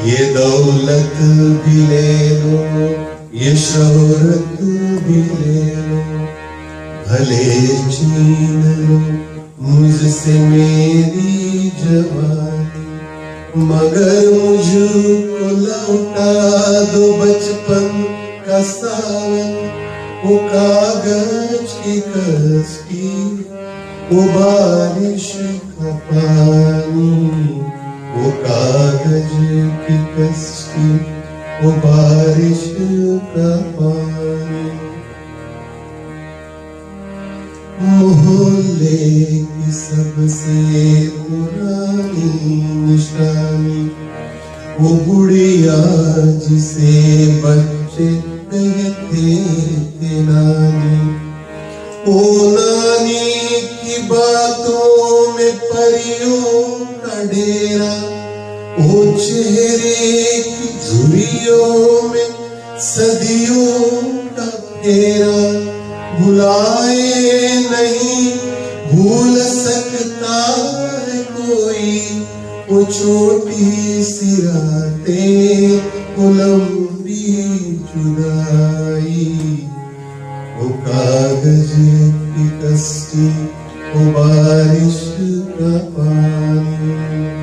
ये दौलत भी ले लो, ये शोहरत भी ले लो, भले छीन लो मुझसे मेरी जवानी, मगर मुझको लौटा दो बचपन का सावन, वो कागज की कश्ती, वो बारिश का पानी, वो कागज की कश्ती, वो बारिश का पानी। मोहल्ले की सबसे पुरानी निशानी, वो बुढ़िया जिसे बच्चे कहते थे नानी, ओ नानी की बातों में परियों का डेरा, ओ चेहरे की झुर्रियों में सदियों का फेरा, भुलाए नहीं भूल सकता है कोई, वो छोटी सी रातें, वो लंबी जुदाई, वो कागज की कश्ती, वो बारिश का पानी।